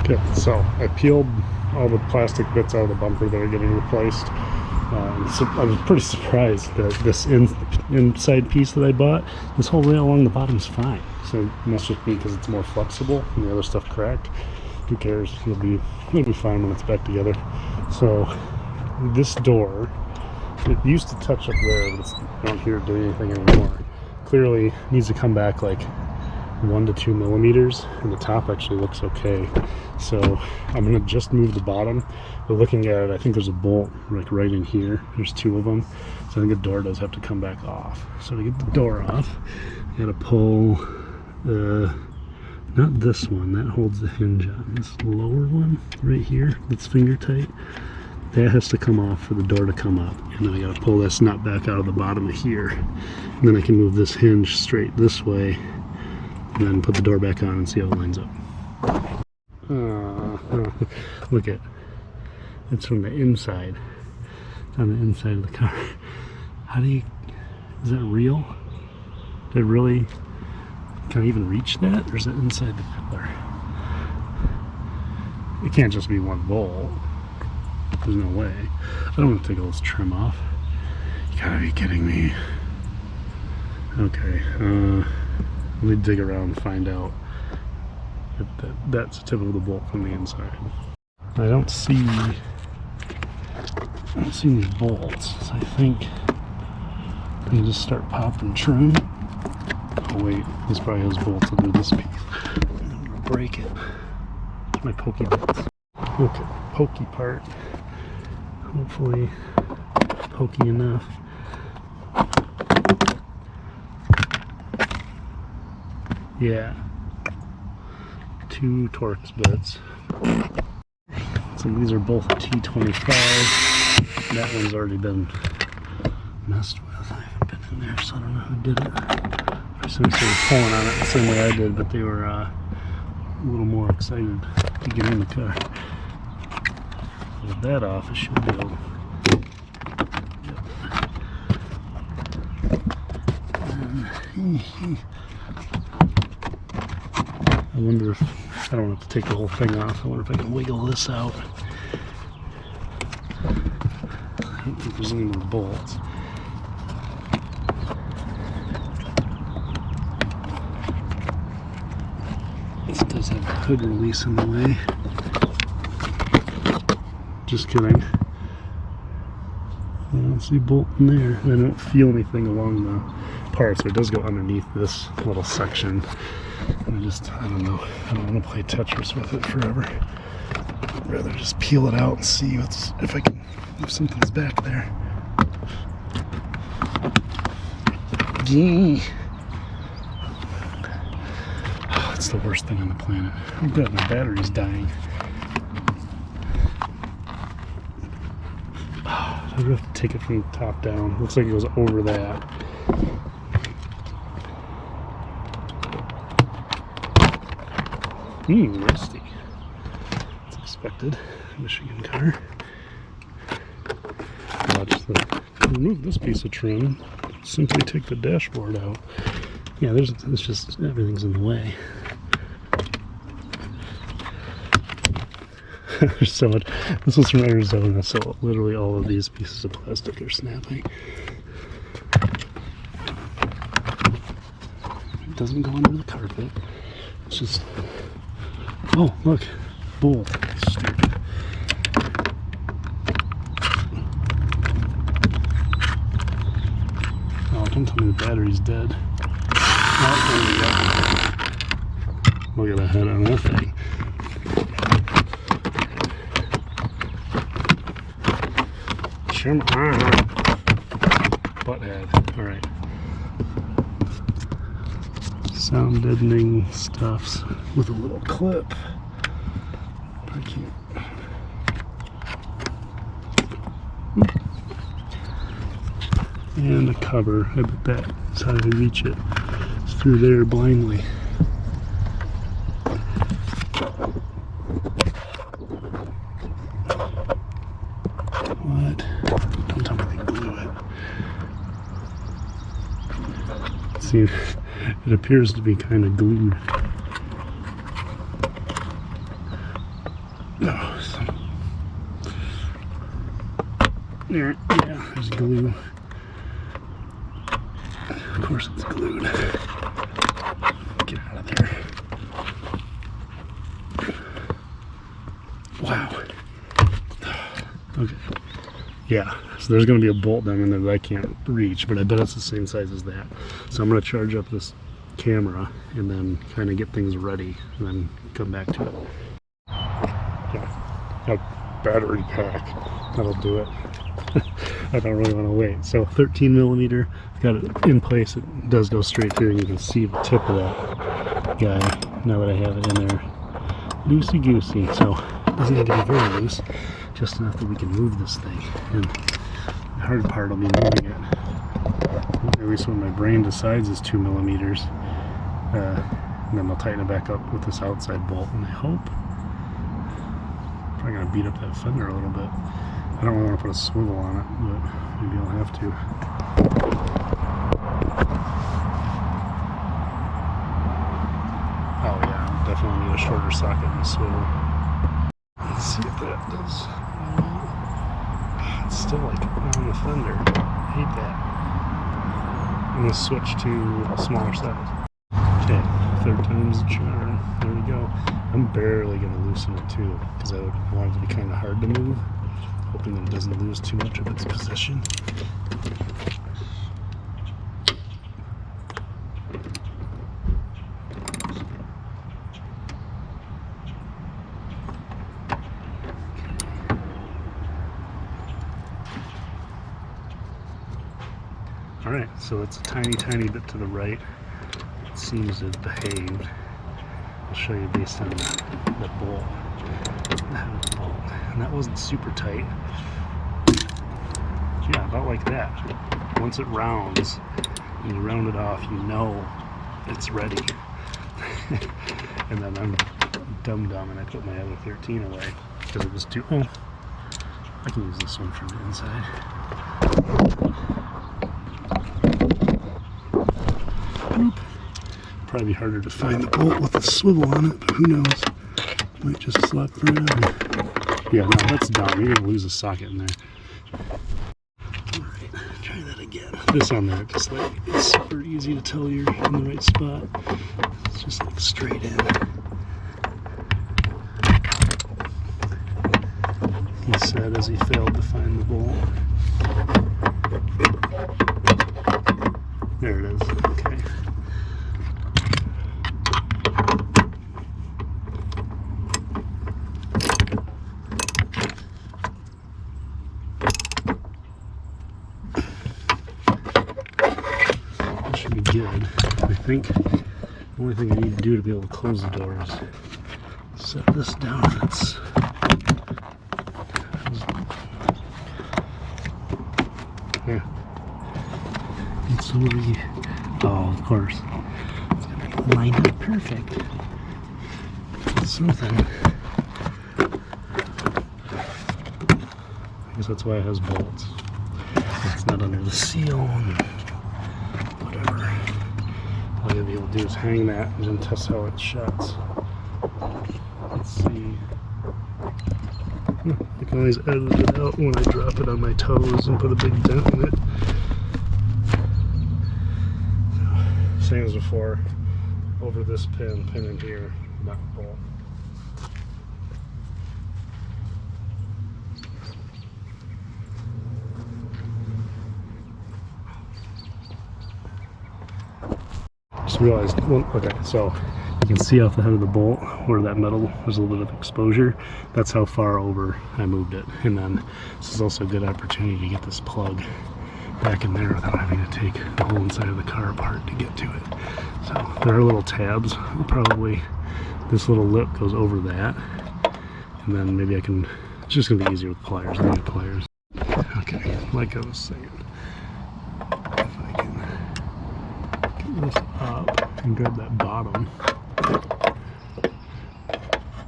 Okay, so I peeled all the plastic bits out of the bumper that are getting replaced. So I was pretty surprised that this inside piece that I bought, this whole rail along the bottom is fine. So it must just be because it's more flexible and the other stuff cracked. Who cares? It'll be fine when it's back together. So this door, it used to touch up there, but I don't hear it doing anything anymore. Clearly needs to come back like 1 to 2 millimeters, and the top actually looks okay. So I'm gonna just move the bottom, but looking at it, I think there's a bolt like right in here. There's 2 of them, so I think the door does have to come back off. So to get the door off, I gotta pull not this one, that holds the hinge on. This lower one right here, that's finger tight, that has to come off for the door to come up, and then I gotta pull this nut back out of the bottom of here, and then I can move this hinge straight this way and then put the door back on and see how it lines up. Look at, it's from the inside. It's on the inside of the car. How do you, is that real? Did it really, can I even reach that? Or is it inside the pillar? It can't just be one bolt. There's no way. I don't want to take all this trim off. You gotta be kidding me. Okay, let me dig around and find out if that's a tip of the bolt from the inside. I don't see these bolts, so I think I can just start popping trim. Oh wait, this probably has bolts under this piece. I'm gonna break it. My pokey bolts. Okay, pokey part. Hopefully pokey enough. Yeah, 2 Torx bits. So these are both T25. That one's already been messed with. I haven't been in there, so I don't know who did it. I assume they were pulling on it the same way I did, but they were a little more excited to get in the car. With that off, it should be able to. I wonder if I don't have to take the whole thing off. I wonder if I can wiggle this out. I don't think there's any more bolts. This does have a hood release in the way. Just kidding. I don't see a bolt in there. I don't feel anything along the part, so it does go underneath this little section. And I don't know. I don't want to play Tetris with it forever. I'd rather just peel it out and see if something's back there. Gee. Oh, it's the worst thing on the planet. Oh god, my battery's dying. Oh, I have to take it from the top down. Looks like it goes over that. Rusty. It's expected. Michigan car. To remove this piece of trim, simply take the dashboard out. Yeah, it's just everything's in the way. There's so much. This was from Arizona, so literally all of these pieces of plastic are snapping. It doesn't go under the carpet. It's just. Oh, look, bolt. Stupid. Oh, don't tell me the battery's dead. Oh, there we go. Look at the head on that thing. Come on. Butthead. Alright. Sound deadening stuffs with a little clip. I can't. And a cover. I bet that's how to reach it. It's through there blindly. What? Don't tell me they glue it. See, it appears to be kind of glued. Oh, there, yeah, there's glue. Of course it's glued. Get out of there. Wow. Okay. Yeah, so there's going to be a bolt down in there that I can't reach, but I bet it's the same size as that. So I'm going to charge up this camera and then kind of get things ready and then come back to it. Yeah, a battery pack. That'll do it. I don't really want to wait. So 13 millimeter, got it in place. It does go straight through, and you can see the tip of that guy now that I have it in there. Loosey goosey. So it doesn't need to be very loose, just enough that we can move this thing. And the hard part will be moving it. At least when my brain decides is 2 millimeters. And then I'll tighten it back up with this outside bolt, and I hope. Probably gonna beat up that fender a little bit. I don't really want to put a swivel on it, but maybe I'll have to. Oh yeah, definitely need a shorter socket and a swivel. Let's see if that does. It's still like on the fender. I hate that. I'm gonna switch to a smaller size. Okay, third time's the charm. There we go. I'm barely gonna loosen it too, because I would want it to be kind of hard to move. Hoping that it doesn't lose too much of its position. Alright, so it's a tiny bit to the right. It seems to have behaved. I'll show you based on the bolt. And that wasn't super tight. Yeah, about like that. Once it rounds, and you round it off, you know it's ready. And then I'm dumb and I put my other 13 away because it was too. Oh, I can use this one from the inside. Boop. Probably harder to find the bolt with a swivel on it, but who knows? Might just slap around. Yeah, no, that's dumb. You're gonna lose a socket in there. Alright, try that again. This on there, just like it's super easy to tell you're in the right spot. It's just like straight in. He said as he failed to find the bolt. There it is. Okay. Good. I think the only thing I need to do to be able to close the door is set this down. It's yeah. It's already. Oh, of course. It's gonna line up perfect. It's something. I guess that's why it has bolts. It's not under the seal. All you'll be able to do is hang that and then test how it shuts. Let's see. I can always edit it out when I drop it on my toes and put a big dent in it. So, same as before, over this pin in here, not bolt. Just realized, well, okay, so you can see off the head of the bolt where that metal, there's a little bit of exposure. That's how far over I moved it. And then this is also a good opportunity to get this plug back in there without having to take the whole inside of the car apart to get to it. So there are little tabs. Probably this little lip goes over that. And then maybe I can, it's just gonna be easier with pliers. I need pliers. Okay, like I was saying. This up and grab that bottom,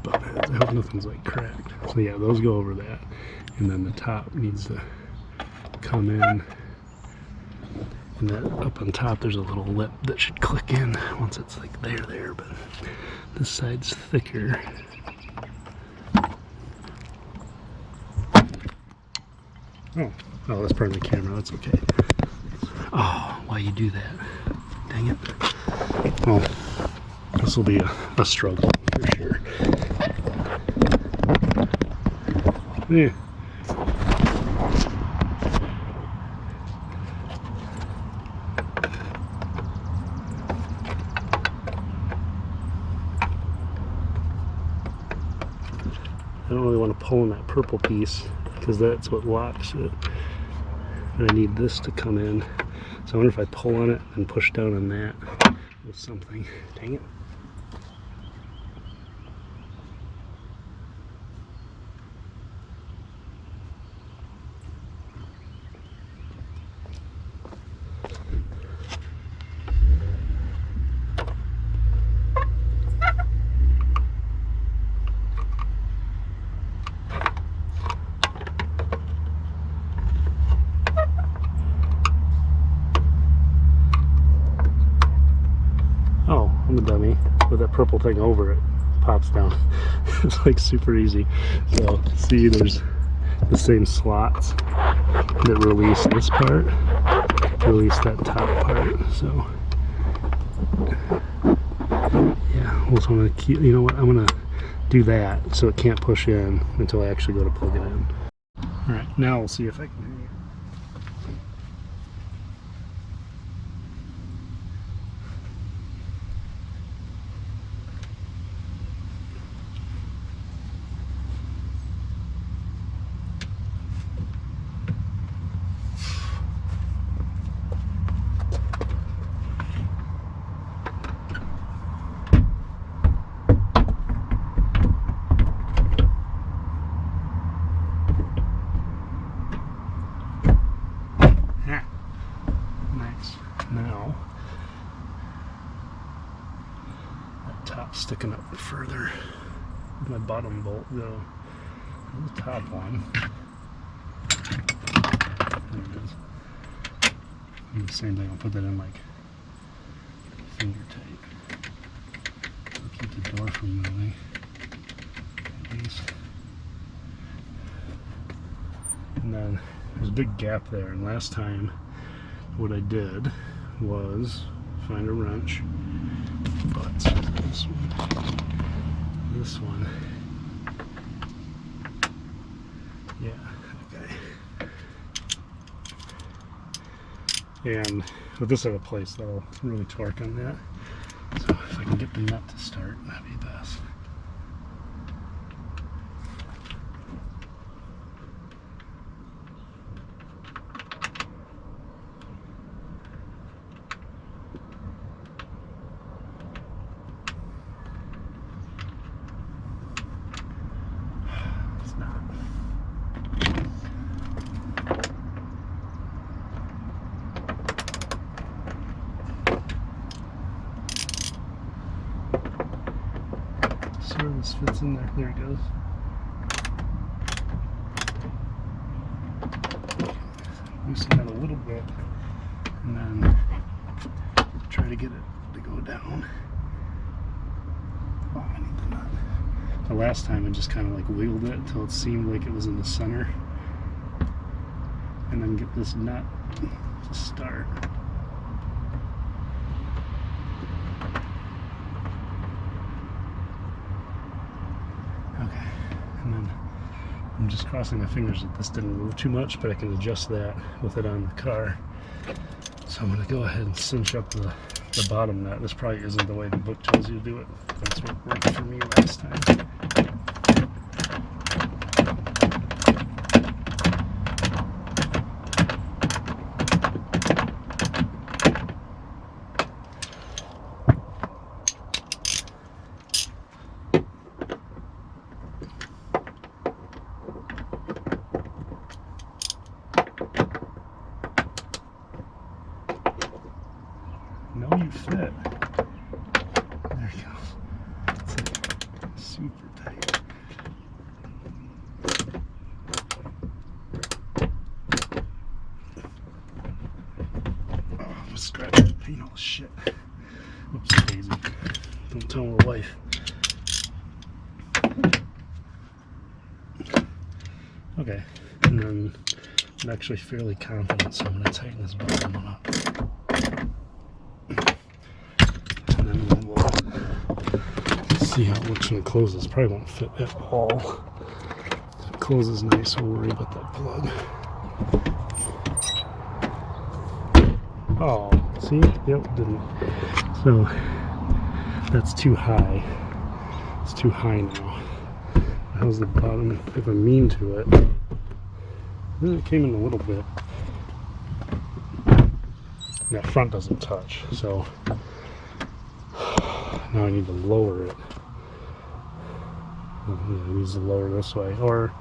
but I hope nothing's like cracked. So yeah, those go over that, and then the top needs to come in, and then up on top there's a little lip that should click in once it's like there, but this side's thicker. Oh, that's part of the camera. That's okay. Oh, why you do that? Dang it. Well, this will be a struggle for sure. Yeah. I don't really want to pull in that purple piece because that's what locks it. And I need this to come in. So I wonder if I pull on it and push down on that with something. Dang it. I'm a dummy. With that purple thing over it, pops down. It's like super easy. So see, there's the same slots that release this part, release that top part. So yeah, we'll just want to keep. You know what? I'm gonna do that so it can't push in until I actually go to plug it in. All right, now we'll see if I can. Nice. Now, that top sticking up further. Where'd my bottom bolt go? The top one. There it is. And the same thing, I'll put that in like finger tight. I'll keep the door from moving. At least. And then there's a big gap there, and last time what I did was find a wrench, but this one, yeah, okay. And with this out of place, that'll really torque on that. So if I can get the nut to start, that'd be best. Sure, this fits in there. There it goes. Loosen that a little bit, and then try to get it to go down. Oh, I need the nut. The last time I just kind of like wiggled it until it seemed like it was in the center, and then get this nut to start. Okay, and then I'm just crossing my fingers that this didn't move too much, but I can adjust that with it on the car. So I'm going to go ahead and cinch up the bottom nut. This probably isn't the way the book tells you to do it. That's what worked for me last time. No, you fit. There you go. It's like super tight. Oh, I'm scratching paint all the shit. Whoops, Daisy. Don't tell my wife. Okay, and then I'm actually fairly confident, so I'm going to tighten this bottom one up. And then we'll see how it looks when it closes. Probably won't fit at all. If it closes nice, we'll worry about that plug. Oh, see? Yep, didn't. So that's too high. It's too high now. How's the bottom? If I'm mean to it, it came in a little bit. That front doesn't touch, so now I need to lower it. It needs to lower this way, or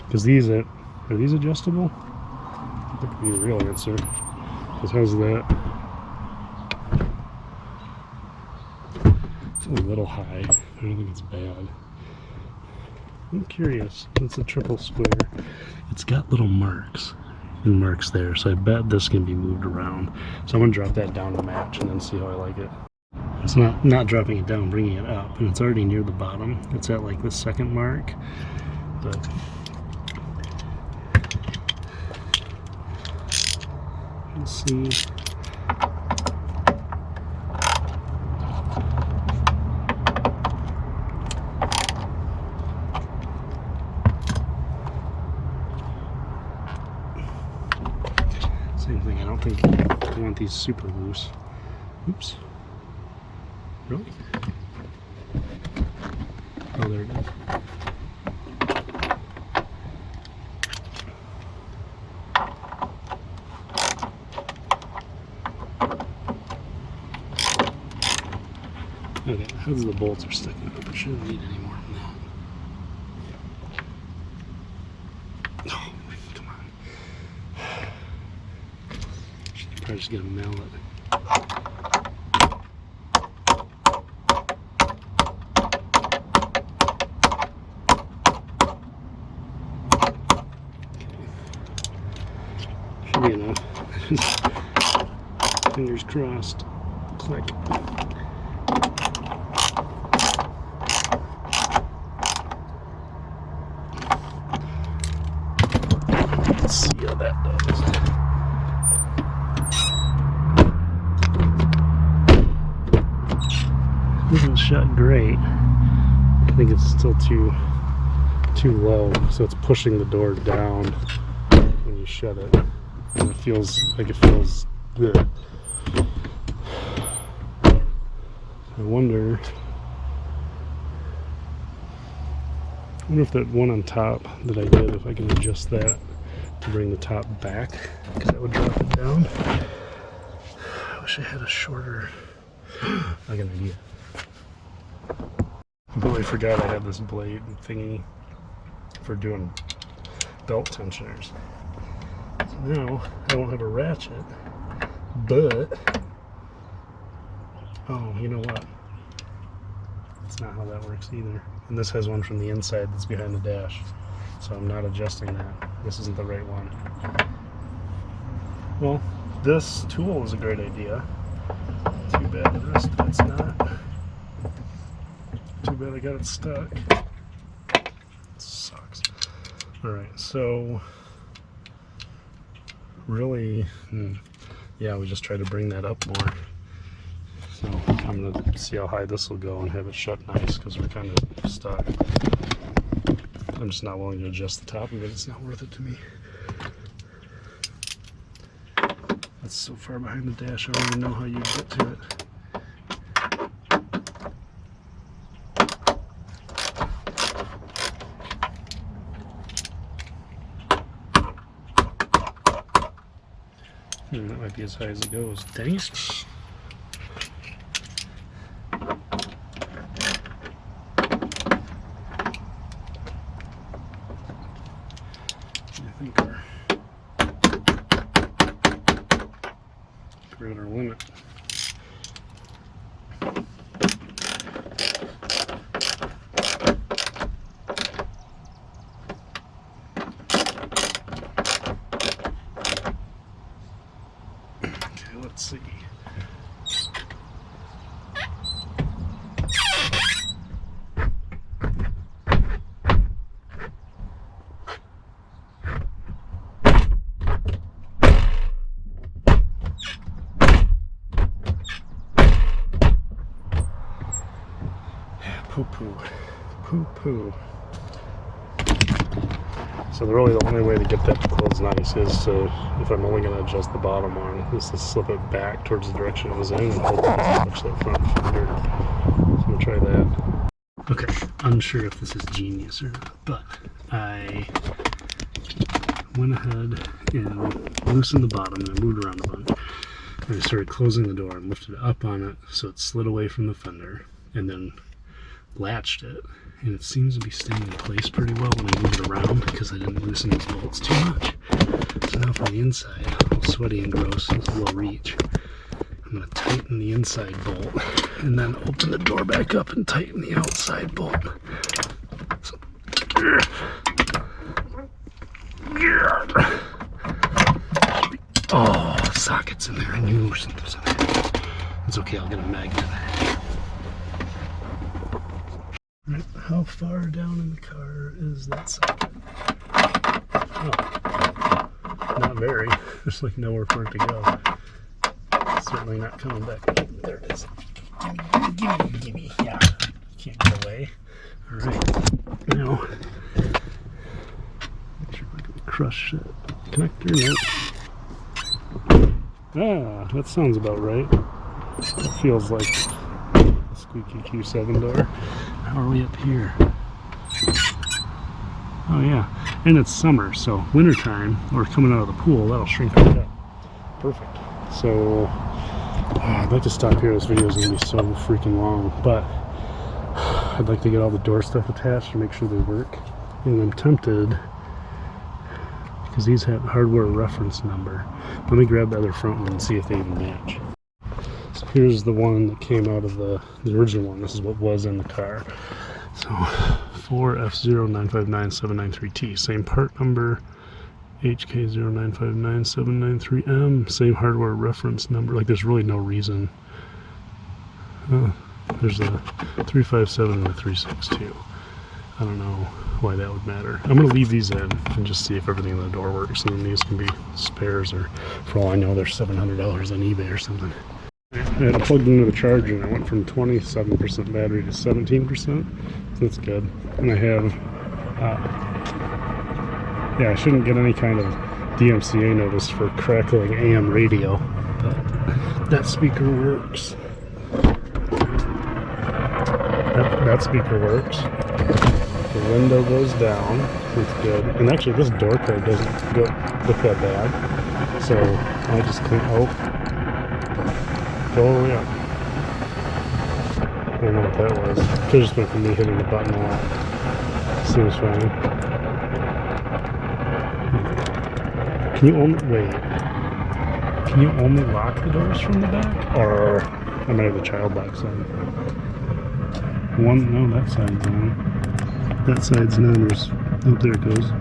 because these are these adjustable? That could be the real answer. Because how's that? It's a little high. I don't think it's bad. I'm curious. It's a triple square. It's got little marks and marks there, so I bet this can be moved around. So I'm gonna drop that down to match and then see how I like it. It's not dropping it down, bringing it up, and it's already near the bottom. It's at like the second mark, but let's see. Same thing. I don't think I want these super loose. Oops. Really? Oh, there it is. Okay, how's the bolts are sticking up? I shouldn't need any more than that. Oh, come on. Should probably just get a mallet. Should be enough. Fingers crossed. Click. Let's see how that does. Isn't shut great. I think it's still too low, so it's pushing the door down when you shut it, and it feels good. I wonder if that one on top that I did, if I can adjust that to bring the top back, because that would drop it down. I wish I had a shorter. I got an idea. Completely forgot I had this blade thingy for doing belt tensioners. So now I won't have a ratchet, but oh, you know what? That's not how that works either. And this has one from the inside that's behind the dash, so I'm not adjusting that. This isn't the right one. Well, this tool is a great idea. Too bad the rest of it's not. Too bad I got it stuck. It sucks. Alright, so really, yeah, we just try to bring that up more. So I'm going to see how high this will go and have it shut nice, because we're kind of stuck. I'm just not willing to adjust the top of it. It's not worth it to me. That's so far behind the dash, I don't even know how you get to it. That might be as high as it goes. Dang it. I think we're at our limit. Okay, let's see. poo. Poo poo. So really the only way to get that to close nice is to, if I'm only going to adjust the bottom one, is to slip it back towards the direction it was in and hold it to touch that front fender. So I'm going to try that. Okay, unsure if this is genius or not, but I went ahead and loosened the bottom and I moved around a bunch. And I started closing the door and lifted it up on it so it slid away from the fender and then latched it. And it seems to be staying in place pretty well when I move it around because I didn't loosen these bolts too much. So now from the inside, all sweaty and gross, it's a little reach. I'm going to tighten the inside bolt and then open the door back up and tighten the outside bolt. So, oh, sockets in there. I knew something was in there. It's okay, I'll get a magnet. Right, how far down in the car is that socket? Oh, not very. There's like nowhere for it to go. Certainly not coming back. There it is. Gimme. Yeah, can't get away. All right, now make sure I can crush that connector. Nope. Ah, that sounds about right. It feels like a squeaky Q7 door. How are we up here? Oh yeah, and it's summer, so wintertime, or coming out of the pool, that'll shrink right up. Perfect. So, I'd like to stop here. This video is going to be so freaking long, but I'd like to get all the door stuff attached to make sure they work. And I'm tempted, because these have hardware reference number. Let me grab the other front one and see if they even match. So here's the one that came out of the original one. This is what was in the car. So 4F0959793T, same part number, HK0959793M, same hardware reference number. Like there's really no reason. There's a 357 and a 362. I don't know why that would matter. I'm going to leave these in and just see if everything in the door works, and then these can be spares, or for all I know they're $700 on eBay or something. I had it plugged into the charger and I went from 27% battery to 17%, so that's good. And I have, yeah, I shouldn't get any kind of DMCA notice for crackling AM radio, but that speaker works. That speaker works. The window goes down, that's good. And actually this door card doesn't look that bad, so I just can't, go all the way up. I don't know what that was. Could have just been from me hitting the button a lot. Seems fine. Can you only, wait. Can you only lock the doors from the back? Or, I might have the child lock side. One, no, that side's on. That side's not. There's, oh, there it goes.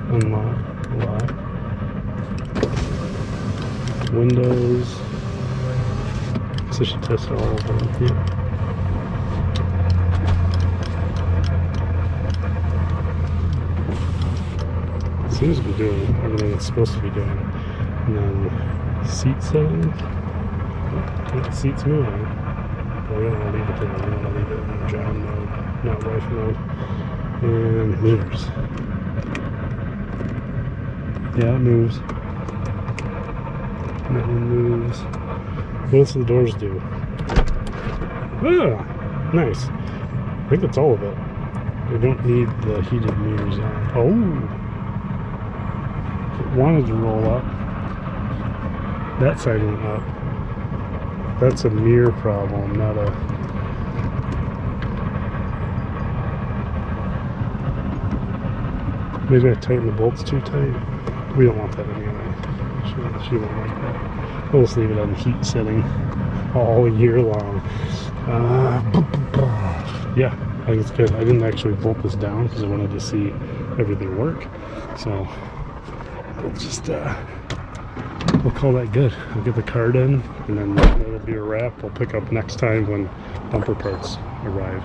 Unlock, lock, windows. So I should test all of them. Yeah. It seems to be doing everything it's supposed to be doing. And then seat settings. The seat's moving. But we don't want to leave it there. We want to leave it in John mode, not wife mode. And mirrors. Yeah, it moves. And that one moves. What else do the doors do? Ah, nice. I think that's all of it. They don't need the heated mirrors on. Oh! It wanted to roll up. That side went up. That's a mirror problem, not a... Maybe I tightened the bolts too tight. We don't want that anyway. She won't like that. We'll just leave it on the heat setting all year long. Yeah, I think it's good. I didn't actually bolt this down because I wanted to see everything work. So we'll just we'll call that good. I'll get the card in, and then that'll be a wrap. We'll pick up next time when bumper parts arrive.